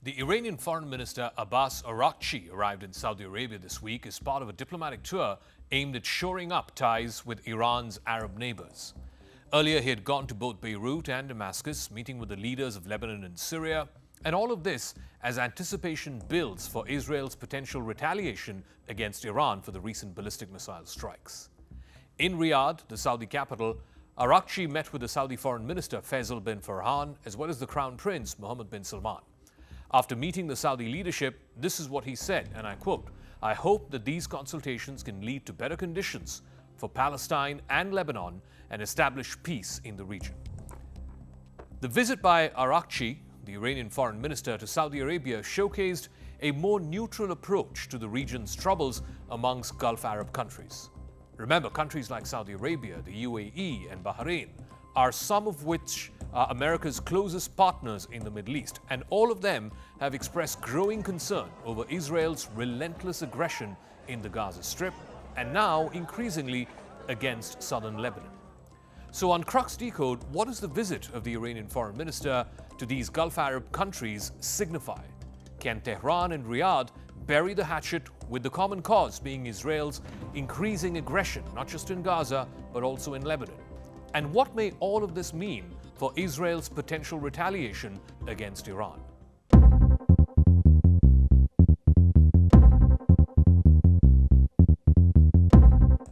The Iranian Foreign Minister Abbas Araghchi arrived in Saudi Arabia this week as part of a diplomatic tour aimed at shoring up ties with Iran's Arab neighbors. Earlier, he had gone to both Beirut and Damascus, meeting with the leaders of Lebanon and Syria, and all of this as anticipation builds for Israel's potential retaliation against Iran for the recent ballistic missile strikes. In Riyadh, the Saudi capital, Araghchi met with the Saudi Foreign Minister Faisal bin Farhan as well as the Crown Prince Mohammed bin Salman. After meeting the Saudi leadership, this is what he said, and I quote, "I hope that these consultations can lead to better conditions for Palestine and Lebanon and establish peace in the region." The visit by Araghchi, the Iranian foreign minister, to Saudi Arabia showcased a more neutral approach to the region's troubles amongst Gulf Arab countries. Remember, countries like Saudi Arabia, the UAE, and Bahrain are some of which are America's closest partners in the Middle East, and all of them have expressed growing concern over Israel's relentless aggression in the Gaza Strip and now increasingly against southern Lebanon. So on Crux Decode, what does the visit of the Iranian foreign minister to these Gulf Arab countries signify? Can Tehran and Riyadh bury the hatchet with the common cause being Israel's increasing aggression, not just in Gaza, but also in Lebanon? And what may all of this mean for Israel's potential retaliation against Iran?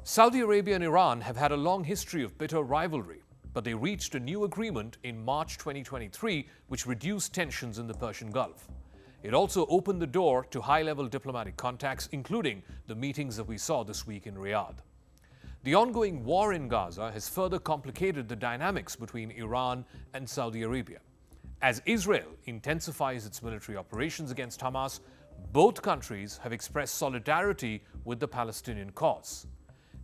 Saudi Arabia and Iran have had a long history of bitter rivalry, but they reached a new agreement in March 2023 which reduced tensions in the Persian Gulf. It also opened the door to high-level diplomatic contacts, including the meetings that we saw this week in Riyadh. The ongoing war in Gaza has further complicated the dynamics between Iran and Saudi Arabia. As Israel intensifies its military operations against Hamas, both countries have expressed solidarity with the Palestinian cause.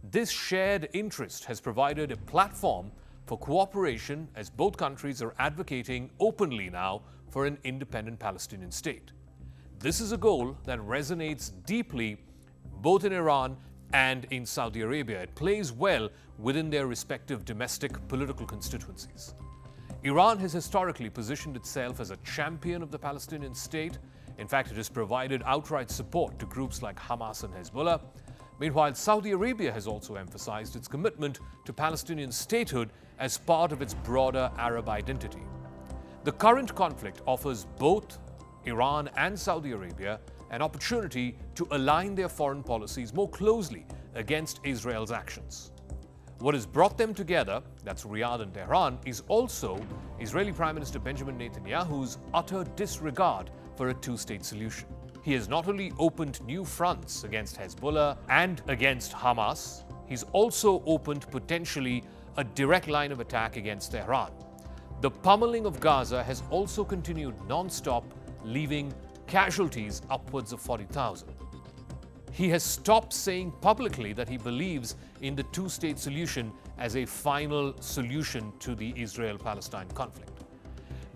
This shared interest has provided a platform for cooperation as both countries are advocating openly now for an independent Palestinian state. This is a goal that resonates deeply both in Iran and in Saudi Arabia. It plays well within their respective domestic political constituencies. Iran has historically positioned itself as a champion of the Palestinian state. In fact, it has provided outright support to groups like Hamas and Hezbollah. Meanwhile, Saudi Arabia has also emphasized its commitment to Palestinian statehood as part of its broader Arab identity. The current conflict offers both Iran and Saudi Arabia an opportunity to align their foreign policies more closely against Israel's actions. What has brought them together, that's Riyadh and Tehran, is also Israeli Prime Minister Benjamin Netanyahu's utter disregard for a two-state solution. He has not only opened new fronts against Hezbollah and against Hamas, he's also opened potentially a direct line of attack against Tehran. The pummeling of Gaza has also continued non-stop, leaving casualties upwards of 40,000. He has stopped saying publicly that he believes in the two-state solution as a final solution to the Israel-Palestine conflict.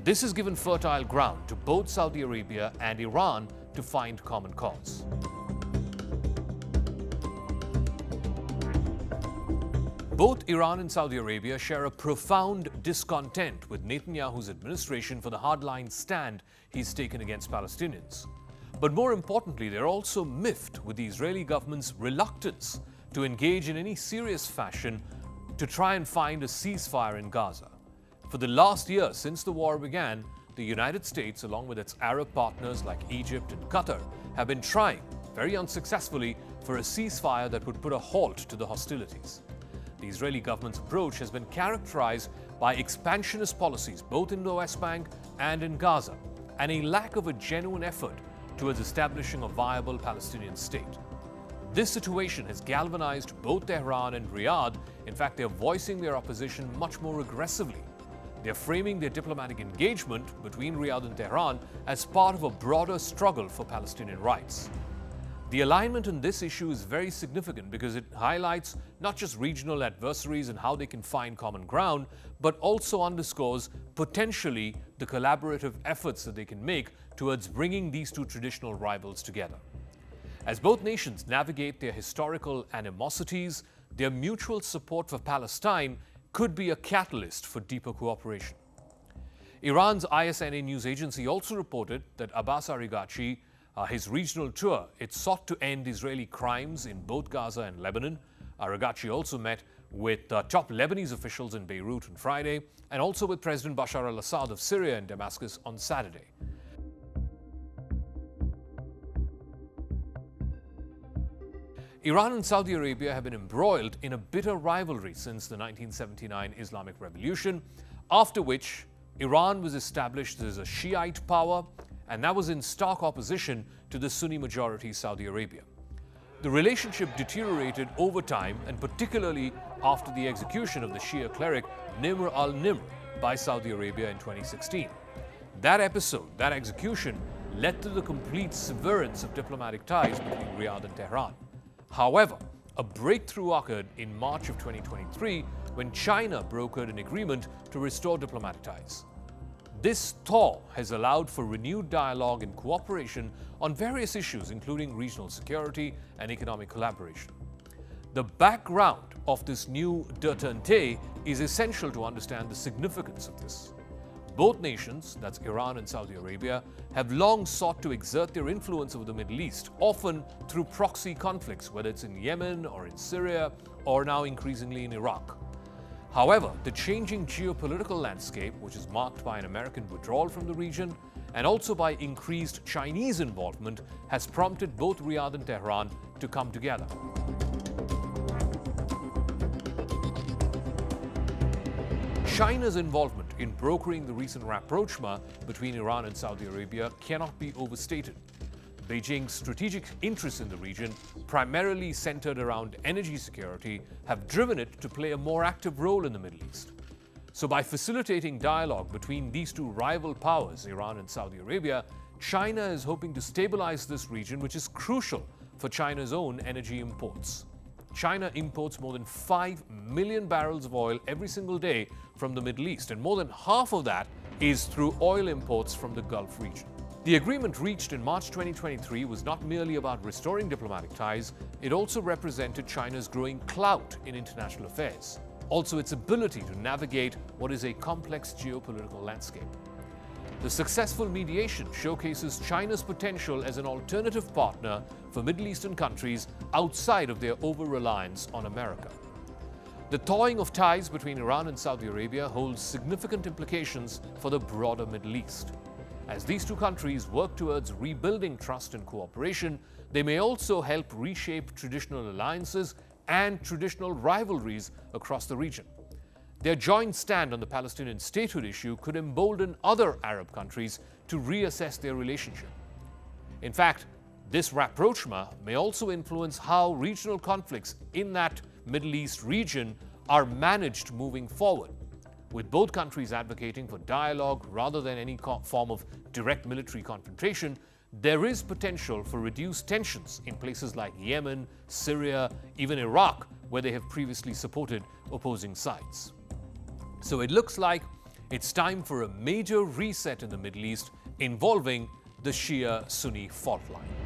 This has given fertile ground to both Saudi Arabia and Iran to find common cause. Both Iran and Saudi Arabia share a profound discontent with Netanyahu's administration for the hardline stand he's taken against Palestinians. But more importantly, they're also miffed with the Israeli government's reluctance to engage in any serious fashion to try and find a ceasefire in Gaza. For the last year since the war began, the United States, along with its Arab partners like Egypt and Qatar, have been trying, very unsuccessfully, for a ceasefire that would put a halt to the hostilities. The Israeli government's approach has been characterized by expansionist policies both in the West Bank and in Gaza, and a lack of a genuine effort towards establishing a viable Palestinian state. This situation has galvanized both Tehran and Riyadh. In fact, they're voicing their opposition much more aggressively. They're framing their diplomatic engagement between Riyadh and Tehran as part of a broader struggle for Palestinian rights. The alignment on this issue is very significant because it highlights not just regional adversaries and how they can find common ground, but also underscores potentially the collaborative efforts that they can make towards bringing these two traditional rivals together. As both nations navigate their historical animosities, their mutual support for Palestine could be a catalyst for deeper cooperation. Iran's ISNA news agency also reported that Abbas Araghchi, his regional tour, it sought to end Israeli crimes in both Gaza and Lebanon. Araghchi also met with top Lebanese officials in Beirut on Friday and also with President Bashar al-Assad of Syria in Damascus on Saturday. Iran and Saudi Arabia have been embroiled in a bitter rivalry since the 1979 Islamic Revolution, after which Iran was established as a Shiite power, and that was in stark opposition to the Sunni-majority Saudi Arabia. The relationship deteriorated over time, and particularly after the execution of the Shia cleric Nimr al-Nimr by Saudi Arabia in 2016. That episode, that execution, led to the complete severance of diplomatic ties between Riyadh and Tehran. However, a breakthrough occurred in March of 2023 when China brokered an agreement to restore diplomatic ties. This thaw has allowed for renewed dialogue and cooperation on various issues, including regional security and economic collaboration. The background of this new détente is essential to understand the significance of this. Both nations, that's Iran and Saudi Arabia, have long sought to exert their influence over the Middle East, often through proxy conflicts, whether it's in Yemen or in Syria or now increasingly in Iraq. However, the changing geopolitical landscape, which is marked by an American withdrawal from the region and also by increased Chinese involvement, has prompted both Riyadh and Tehran to come together. China's involvement in brokering the recent rapprochement between Iran and Saudi Arabia cannot be overstated. Beijing's strategic interests in the region, primarily centered around energy security, have driven it to play a more active role in the Middle East. So by facilitating dialogue between these two rival powers, Iran and Saudi Arabia, China is hoping to stabilize this region, which is crucial for China's own energy imports. China imports more than 5 million barrels of oil every single day from the Middle East, and more than half of that is through oil imports from the Gulf region. The agreement reached in March 2023 was not merely about restoring diplomatic ties, it also represented China's growing clout in international affairs, also its ability to navigate what is a complex geopolitical landscape. The successful mediation showcases China's potential as an alternative partner for Middle Eastern countries outside of their over-reliance on America. The thawing of ties between Iran and Saudi Arabia holds significant implications for the broader Middle East. As these two countries work towards rebuilding trust and cooperation, they may also help reshape traditional alliances and traditional rivalries across the region. Their joint stand on the Palestinian statehood issue could embolden other Arab countries to reassess their relationship. In fact, this rapprochement may also influence how regional conflicts in that Middle East region are managed moving forward, with both countries advocating for dialogue rather than any form of direct military confrontation. There is potential for reduced tensions in places like Yemen, Syria, even Iraq, where they have previously supported opposing sides. So it looks like it's time for a major reset in the Middle East involving the Shia-Sunni fault line.